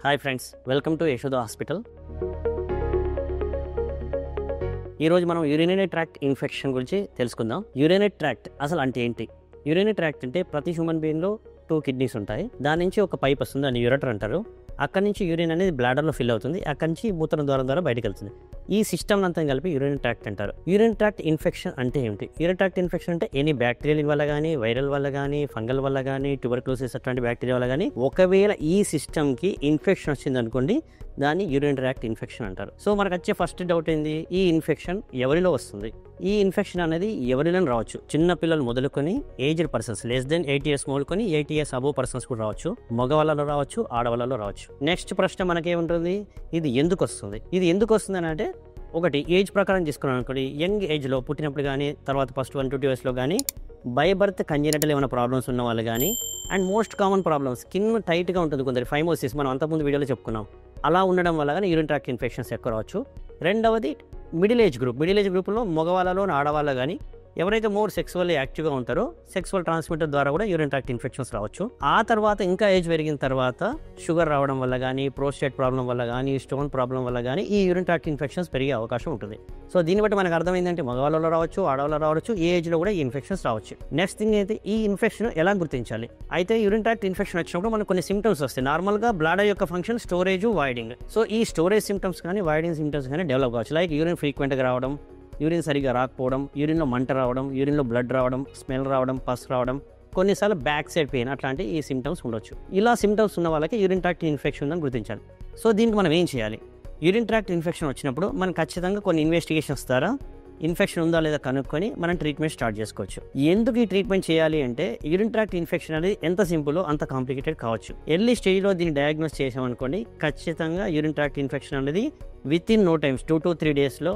Hi friends, welcome to Yashoda hospital. ఈరోజు మనం urinary tract infection గురించి తెలుసుకుందాం. యూరినరీ ట్రాక్ట్ అసలు అంటే ఏంటి? యూరినరీ ట్రాక్ట్ అంటే ప్రతి హ్యూమన్ బీయింగ్లో 2 కిడ్నీస్ ఉంటాయి. దాని నుంచి ఒక పైప్ వస్తుంది, దాన్ని యూరెటర్ అంటారు. అక్కడి నుంచి యూరిన్ అనేది బ్లాడర్లో ఫిల్ అవుతుంది. అక్కడి నుంచి మూత్రం ద్వారా బయటకు వెళ్తుంది. ఈ సిస్టమ్ అంతా కలిపి యూరినరీ ట్రాక్ట్ అంటారు. యూరినరీ ట్రాక్ట్ ఇన్ఫెక్షన్ అంటే ఏమిటి? యూరినరీ ట్రాక్ట్ ఇన్ఫెక్షన్ అంటే ఎనీ బ్యాక్టీరియల్ వల్ల కానీ, వైరల్ వల్ల కానీ, ఫంగల్ వల్ల కానీ, ట్యూబర్క్లోసిస్ అట్లాంటి బ్యాక్టీరియా వల్ల కానీ ఒకవేళ ఈ సిస్టమ్కి ఇన్ఫెక్షన్ వచ్చింది అనుకోండి, దాన్ని యూరినరీ ట్రాక్ట్ ఇన్ఫెక్షన్ అంటారు. సో మనకు వచ్చే ఫస్ట్ డౌట్ ఏంది, ఈ ఇన్ఫెక్షన్ ఎవరిలో వస్తుంది? ఈ ఇన్ఫెక్షన్ అనేది ఎవరిలో రావచ్చు. చిన్న పిల్లలు మొదలుకొని aged persons less than 8 years మొదలుకొని 8 years అబోవ్ పర్సన్స్ కూడా రావచ్చు. మగవాళ్ళలో రావచ్చు, ఆడవాళ్ళలో రావచ్చు. నెక్స్ట్ ప్రశ్న మనకేముంటుంది, ఇది ఎందుకు వస్తుంది? ఇది ఎందుకు వస్తుంది అని అంటే, ఒకటి ఏజ్ ప్రకారం తీసుకున్నాం అనుకోండి, యంగ్ ఏజ్లో పుట్టినప్పుడు కానీ, తర్వాత ఫస్ట్ 1 to 2 yearsలో కానీ, బై బర్త్ కంజెనిటల్ ఏమైనా ప్రాబ్లమ్స్ ఉన్న వాళ్ళు కానీ, and most common problems skin టైట్గా ఉంటుంది కొందరు, ఫైమోసిస్ మనం అంతకుముందు వీడియోలో చెప్పుకున్నాం, అలా ఉండడం వల్ల కానీ యూరిన్ ట్రాక్ట్ ఇన్ఫెక్షన్స్ ఎక్కువ రావచ్చు. రెండవది మిడిల్ ఏజ్ గ్రూప్లో మగవాళ్ళలో ఆడవాళ్ళ కానీ ఎవరైతే మోర్ సెక్సువల్లీ యాక్టివ్గా ఉంటారో సెక్సువల్ ట్రాన్స్మిటర్ ద్వారా కూడా యూరిన్ ట్రాక్ట్ ఇన్ఫెక్షన్స్ రావచ్చు. ఆ తర్వాత ఇంకా ఏజ్ పెరిగిన తర్వాత షుగర్ రావడం వల్ల కానీ, ప్రోస్టేట్ ప్రాబ్లం వల్ల కానీ, స్టోన్ ప్రాబ్లం వల్ల కానీ ఈ యూరిన్ ట్రాక్ట్ ఇన్ఫెక్షన్స్ పెరిగే అవకాశం ఉంటుంది. సో దీన్ని బట్టి మనకు అర్థమైందంటే మగవాళ్ళలో రావచ్చు, ఆడవాళ్ళలో రావచ్చు, ఏ ఏజ్లో కూడా ఈ ఇన్ఫెక్షన్స్ రావచ్చు. నెక్స్ట్ థింగ్ అయితే ఈ ఇన్ఫెక్షన్ ఎలా గుర్తించాలి? అయితే యూరిన్ ట్రాక్ట్ ఇన్ఫెక్షన్ వచ్చినప్పుడు మనకు కొన్ని సిమ్టమ్స్ వస్తాయి. నార్మల్గా బ్లాడర్ యొక్క ఫంక్షన్ స్టోరేజ్, వాయిడింగ్. సో ఈ స్టోరేజ్ సిమ్టమ్స్ కానీ, వాయిడింగ్ సిమ్టమ్స్ కానీ డెవలప్ కావచ్చు. లైక్ యూరిన్ ఫ్రీక్వెంట్గా రావడం, యూరిన్ సరిగా రాకపోవడం, యూరిన్లో మంట రావడం, యూరిన్లో బ్లడ్ రావడం, స్మెల్ రావడం, పస్ రావడం, కొన్నిసార్లు బ్యాక్ సైడ్ పెయిన్, అట్లాంటి ఈ సిమ్టమ్స్ ఉండొచ్చు. ఇలా సిమ్టమ్స్ ఉన్న వాళ్ళకి యూరిన్ ట్రాక్ట్ ఇన్ఫెక్షన్ ఉందని గుర్తించాలి. సో దీనికి మనం ఏం చేయాలి? యూరిన్ ట్రాక్ట్ ఇన్ఫెక్షన్ వచ్చినప్పుడు మనం ఖచ్చితంగా కొన్ని ఇన్వెస్టిగేషన్స్ ద్వారా ఇన్ఫెక్షన్ ఉందా లేదా కనుక్కొని మనం ట్రీట్మెంట్ స్టార్ట్ చేసుకోవచ్చు. ఎందుకు ఈ ట్రీట్మెంట్ చేయాలి అంటే, యూరిన్ ట్రాక్ట్ ఇన్ఫెక్షన్ అనేది ఎంత సింపుల్ అంత కాంప్లికేటెడ్ కావచ్చు. ఎర్లీ స్టేజ్లో దీన్ని డయాగ్నోస్ చేసామనుకోండి, ఖచ్చితంగా యూరిన్ ట్రాక్ట్ ఇన్ఫెక్షన్ అనేది within no times 2 to 3 daysలో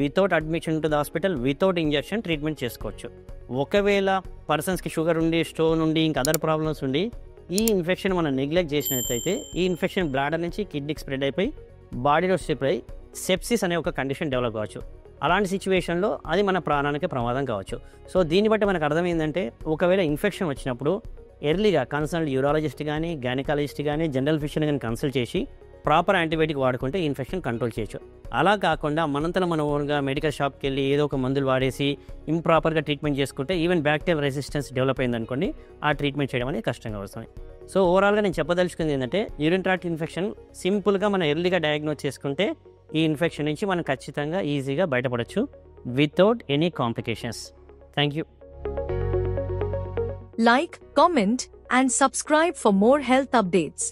without admission to the hospital, without injection treatment చేసుకోవచ్చు. ఒకవేళ పర్సన్స్కి షుగర్ ఉండి, స్టోన్ ఉండి, ఇంకా అదర్ ప్రాబ్లమ్స్ ఉండి ఈ ఇన్ఫెక్షన్ మనం నెగ్లెక్ట్ చేసినట్లయితే ఈ ఇన్ఫెక్షన్ బ్లాడర్ నుంచి కిడ్నీకి స్ప్రెడ్ అయిపోయి బాడీలో స్ప్రెడ్ అయి సెప్సిస్ అనే ఒక కండిషన్ డెవలప్ కావచ్చు. అలాంటి సిచ్యువేషన్లో అది మన ప్రాణానికి ప్రమాదం కావచ్చు. సో దీన్ని బట్టి మనకు అర్థమైందంటే, ఒకవేళ ఇన్ఫెక్షన్ వచ్చినప్పుడు ఎర్లీగా కన్సల్ట్ యూరాలజిస్ట్ కానీ, గైనకాలజిస్ట్ కానీ, జనరల్ ఫిజిషియన్ కానీ కన్సల్ట్ చేసి ప్రాపర్ యాంటీబయాటిక్ వాడుకుంటే ఈ ఇన్ఫెక్షన్ కంట్రోల్ చేయొచ్చు. అలా కాకుండా మనంతలో మన ఓన్గా మెడికల్ షాప్కి వెళ్ళి ఏదో ఒక మందులు వాడేసి ఇంప్రాపర్గా ట్రీట్మెంట్ చేసుకుంటే ఈవెన్ బ్యాక్టీరియల్ రెసిస్టెన్స్ డెవలప్ అయిందనుకోండి, ఆ ట్రీట్మెంట్ చేయడం అనేది కష్టంగా వస్తుంది. సో ఓవరాల్గా నేను చెప్పదలుచుకుంది ఏంటంటే, యూరిన్ ట్రాక్ట్ ఇన్ఫెక్షన్ సింపుల్గా మనం ఎర్లీగా డయాగ్నోస్ చేసుకుంటే ఈ ఇన్ఫెక్షన్ నుంచి మనం ఖచ్చితంగా ఈజీగా బయటపడవచ్చు without any complications. Thank you. Like, comment, and subscribe for more health updates.